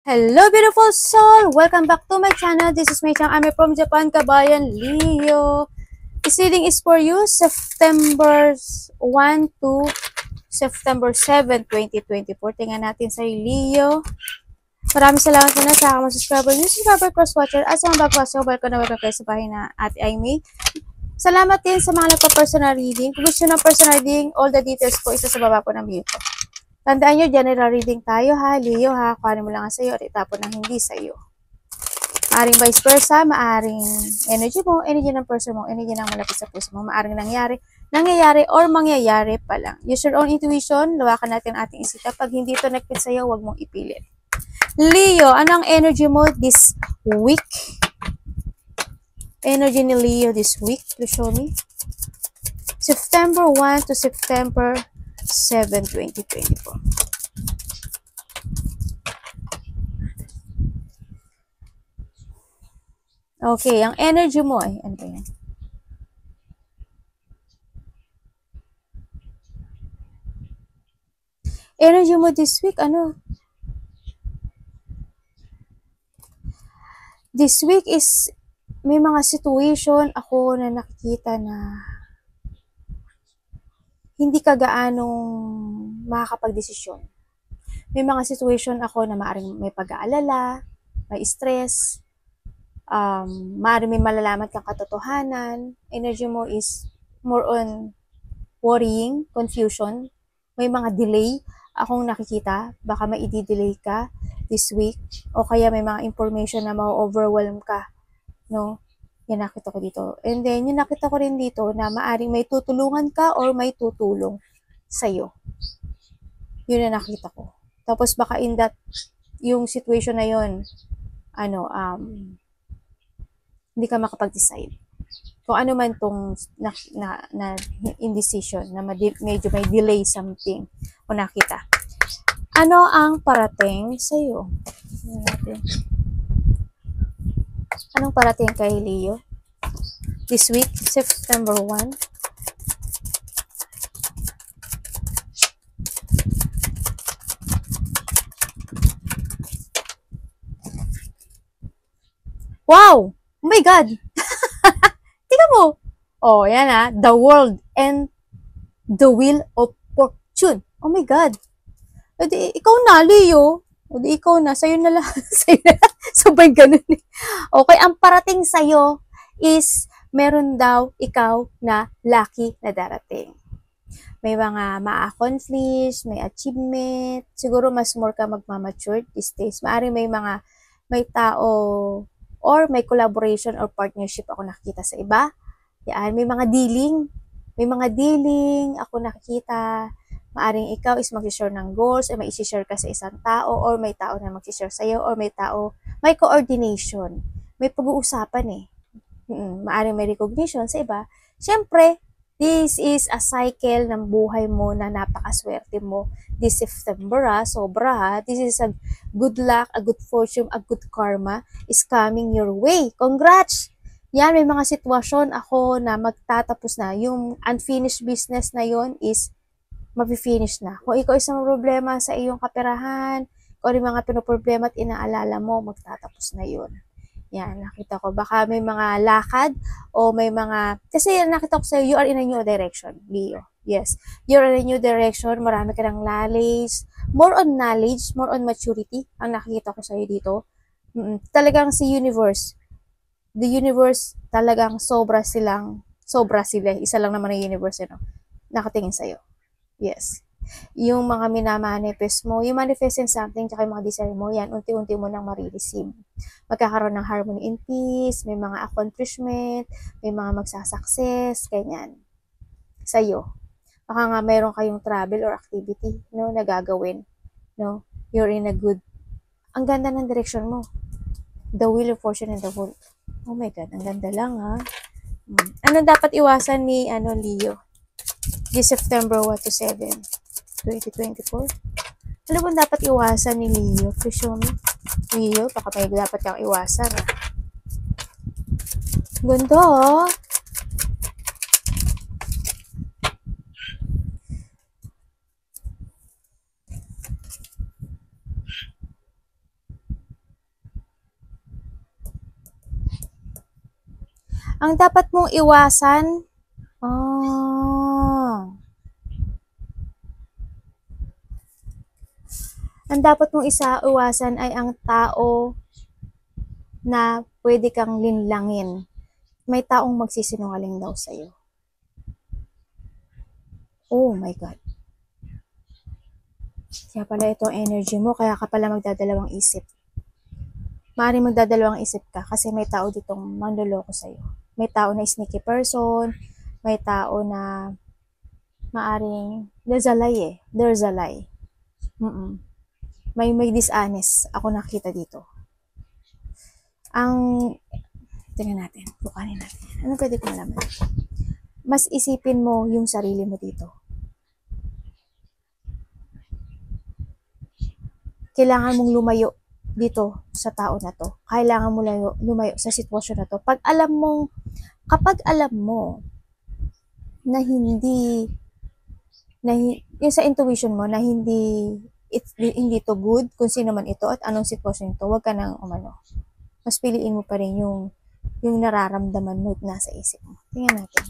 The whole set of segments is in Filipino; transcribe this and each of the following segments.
Hello, beautiful soul! Welcome back to my channel. This is May Chang. I'm from Japan, Kabayan, Leo. This reading is for you, September 1 to September 7, 2024. Tingnan natin sa Leo. Maraming salamat muna sa aking mga subscriber, new subscriber, cross-watcher, at sa mga bago-watcher. Welcome na welcome kayo sa bahay na Ate Aimee. Salamat din sa mga nagpa-personal reading. Kung gusto ng personal reading, all the details po isa sa baba po ng video ko. Tandaan nyo, general reading tayo ha, Leo ha, kuhanin mo lang ang sa'yo at itapon ng hindi sa'yo. Maaring vice versa, maaring energy mo, energy ng person mo, energy ng malapit sa puso mo, maaring nangyayari or mangyayari pa lang. Use your own intuition, lawakan natin ang ating isita. Pag hindi ito nagpit sa'yo, huwag mong ipilit. Leo, ano ang energy mo this week? Energy ni Leo this week, please show me. September 1 to September 7, 2024. Okay, ang energy mo ay, ano ba yan? Energy mo this week, ano? This week is, may mga situation ako na nakikita na hindi ka gaanong makakapag-desisyon. May mga situation ako na maaaring may pag-aalala, may stress, maaaring may malalaman kang katotohanan. Energy mo is more on worrying, confusion. May mga delay akong nakikita. Baka may i-delay ka this week. O kaya may mga information na ma-overwhelm ka. No? Yan nakita ko dito. And then, yung nakita ko rin dito na maaring may tutulungan ka or may tutulong sa'yo. Yun na nakita ko. Tapos baka in that, yung situation na yun, hindi ka makapag-decide. Kung ano man tong na indecision, na medyo may delay something o nakita. Ano ang parating sa'yo? Anong parating kay Leo? This week, September 1. Wow! Oh my God! Tingnan mo! Oh, yan ha. The world and the wheel of fortune. Oh my God! O di, ikaw na, Leo. O di, ikaw na. Sa'yo na lang. Sa'yo na lang. Sabay ganun. Okay, ang parating sa'yo is meron daw ikaw na lucky na darating. May mga ma-accomplish, may achievement. Siguro mas more ka magmamature these days. Maaring may tao or may collaboration or partnership ako nakikita sa iba. Yan, may mga dealing. May mga dealing ako nakikita. Maaring ikaw is mag-share ng goals or may isi-share ka sa isang tao or may tao na mag-share sa'yo or may coordination. May pag-uusapan eh. Maaring may recognition sa iba. Siyempre, this is a cycle ng buhay mo na napakaswerte mo. This September sobra ha. This is a good luck, a good fortune, a good karma is coming your way. Congrats! Yan, may mga sitwasyon ako na magtatapos na. Yung unfinished business na yon is mapifinish na. Kung ikaw isang problema sa iyong kaperahan, kung yung mga pinoproblema at inaalala mo, magtatapos na yun. Yan, nakita ko. Baka may mga lakad o may mga... Kasi nakita ko sa'yo, you are in a new direction, Leo. Yes, you're in a new direction. Marami ka ng knowledge. More on knowledge, more on maturity ang nakikita ko sa'yo dito. Talagang si universe. The universe, talagang sobra sila. Isa lang naman ang universe, nakatingin sa'yo. Yes. Yung mga minamanifest mo, yung manifesting something, tsaka yung mga desire mo, yan, unti-unti mo nang marireceive. Magkakaroon ng harmony and peace, may mga accomplishment, may mga magsasucess, ganyan. Sa'yo. Baka nga mayroon kayong travel or activity, no, na gagawin. No? You're in a good, ang ganda ng direction mo. The wheel of fortune and the whole, oh my God, ang ganda lang ha. Ano dapat iwasan ni, Leo? This September 1 to 7, 2024. Ano ba dapat iwasan ni Leo? Please show me. Leo, baka may dapat kang iwasan. Ganda oh. Ang dapat mong iwasan, oh, ang dapat mong iwasan ay ang tao na pwede kang linlangin. May taong magsisinungaling daw sa'yo. Oh my God. Kaya pala ito ang energy mo, kaya ka pala magdadalawang isip. Maaaring magdadalawang isip ka kasi may tao ditong manloloko sa'yo. May tao na sneaky person, may tao na maaring, there's a lie eh. There's a lie. May dishonest ako nakita dito. Tingnan natin, bukanin natin. Ano pwede kong malaman? Mas isipin mo yung sarili mo dito. Kailangan mong lumayo dito sa tao na to. Kailangan mo lumayo sa sitwasyon na to. Kapag alam mo na yung sa intuition mo na hindi to good, kung sino man ito at anong sitwasyon ito, huwag ka nang mas piliin mo pa rin yung nararamdaman mo at nasa isip mo. Tingnan natin.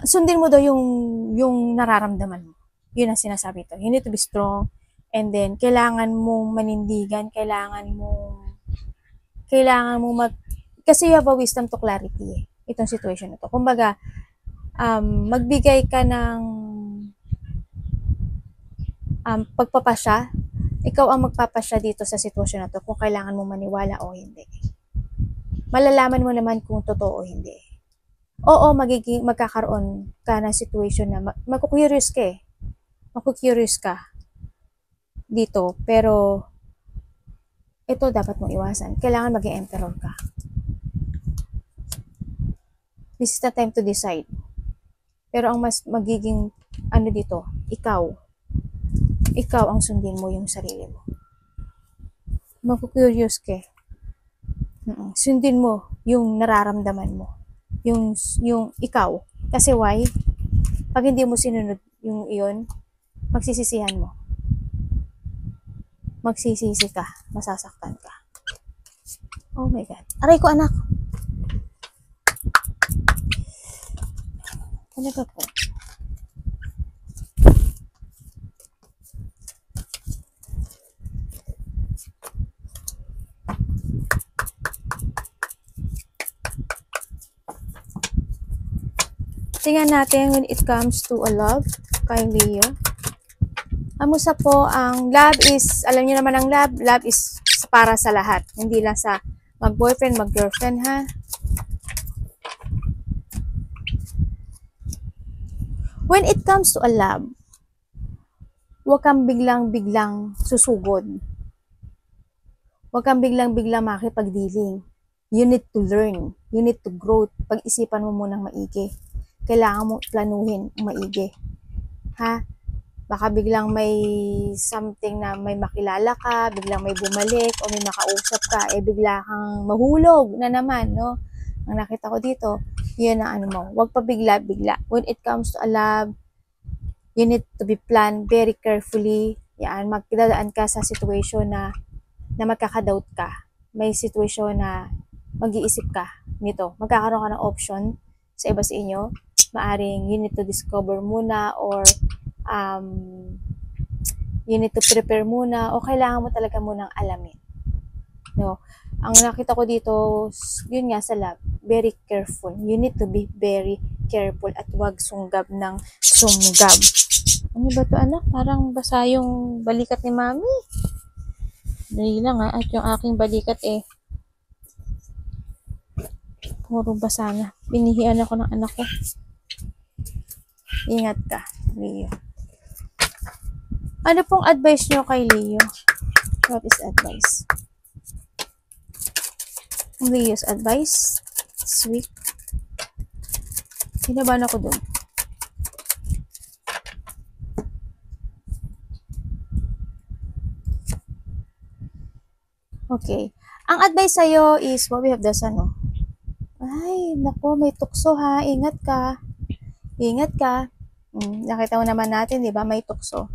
Sundin mo daw yung nararamdaman mo. Yun ang sinasabi to. You need to be strong, and then kailangan mong manindigan, kailangan mo kasi you have a wisdom to clarity itong situation na to. Kumbaga, magbigay ka ng pagpapasya. Ikaw ang magpapasya dito sa sitwasyon na to kung kailangan mo maniwala o hindi. Malalaman mo naman kung totoo o hindi. Oo, magkakaroon ka ng situation na magkukurious ka Magkukurious ka dito, pero ito dapat mong iwasan. Kailangan maging emperor ka. This is the time to decide. Pero ang mas magiging dito, ikaw ang sundin mo yung sarili mo. Magkukurious ka. Sundin mo yung nararamdaman mo. Yung ikaw. Kasi why? Pag hindi mo sinunod yung iyon, magsisisihan mo. Magsisisi ka. Masasaktan ka. Oh my God. Aray ko, anak. Talaga po. Tingnan natin when it comes to a love kay Leo. Amusta po ang love is, alam niyo naman ang love is para sa lahat. Hindi lang sa mag-boyfriend, mag-girlfriend ha. When it comes to a love, huwag kang biglang susugod. Huwag kang biglang makipagdealing. You need to learn. You need to grow. Pag-isipan mo munang maigi. Kailangan mo planuhin maigi. Ha? Baka biglang may something na may makilala ka, biglang may bumalik o may makausap ka, bigla kang mahulog na naman, no? Ang nakita ko dito, yun ang mo. Huwag pa bigla. When it comes to a love, you need to be planned very carefully. Yan, magdadaan ka sa situation na magkakadoubt ka. May situation na mag-iisip ka nito. Magkakaroon ka ng option sa iba sa inyo. Maaring you need to discover muna or you need to prepare muna o kailangan mo talaga munang alamin. No? Ang nakita ko dito, yun nga sa lab, very careful. You need to be very careful at wag sunggab ng sunggab. Ano ba to anak? Parang basa yung balikat ni mami. Dali lang at yung aking balikat puro basa na. Binihian ako ng anak ko. Ingat ka, Leo. Ano pong advice nyo kay Leo? What is advice? Leo's advice? Sweet. Kinabahan ako dun. Okay. Ang advice sa'yo is, what we have the sun, oh. Ay, nako, may tukso ha. Ingat ka. Ingat ka. Nakita mo naman natin, di ba? May tukso.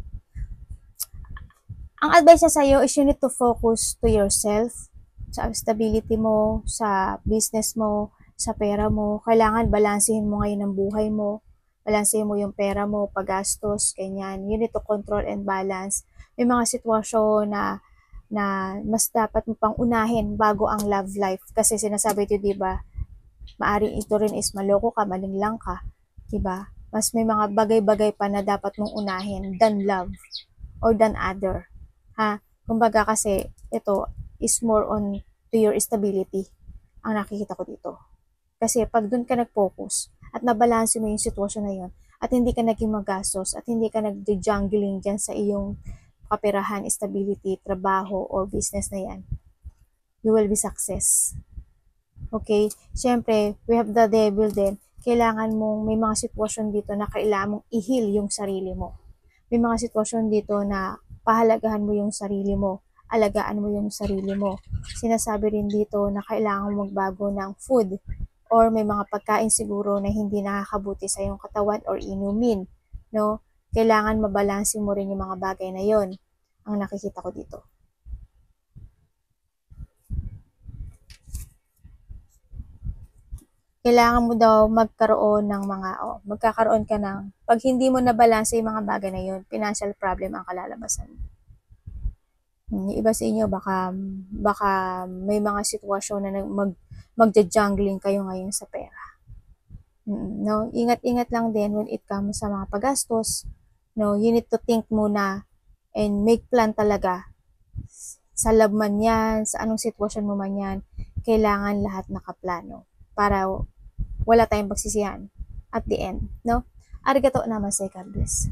Ang advice niya sa'yo is you need to focus to yourself, sa stability mo, sa business mo, sa pera mo. Kailangan balansehin mo ngayon ang buhay mo. Balansehin mo yung pera mo, paggastos, ganyan. You need to control and balance. May mga sitwasyon na mas dapat mo pang unahin bago ang love life. Kasi sinasabi ito, di ba? Maaring ito rin is maloko ka, malinglang ka. Di ba? Mas may mga bagay-bagay pa na dapat mong unahin than love or than other. Ha? Kumbaga kasi ito is more on to your stability ang nakikita ko dito. Kasi pag dun ka nag-focus at nabalanse mo yung sitwasyon na yun at hindi ka naging magastos at hindi ka nag-jungling dyan sa iyong kaperahan, stability, trabaho, or business na yan, you will be success. Okay? Siyempre, we have the devil din. Kailangan mong, may mga sitwasyon dito na kailangan mong i-heal yung sarili mo. May mga sitwasyon dito na pahalagahan mo yung sarili mo. Alagaan mo yung sarili mo. Sinasabi rin dito na kailangan mong magbago ng food or may mga pagkain siguro na hindi nakakabuti sa iyong katawan or inumin. No? Kailangan mabalansin mo rin yung mga bagay na yon. Ang nakikita ko dito. Kailangan mo daw magkaroon ng mga, magkakaroon ka ng, pag hindi mo nabalanse yung mga bagay na yun, financial problem ang kalalabasan. Yung iba sa inyo, baka may mga sitwasyon na magja-jungling kayo ngayon sa pera. No, ingat-ingat lang din when it comes sa mga paggastos. No, you need to think muna and make plan talaga. Sa love man yan, sa anong sitwasyon mo man yan, kailangan lahat nakaplano para wala tayong pagsisihan at the end, no? Arigato namaste, God bless.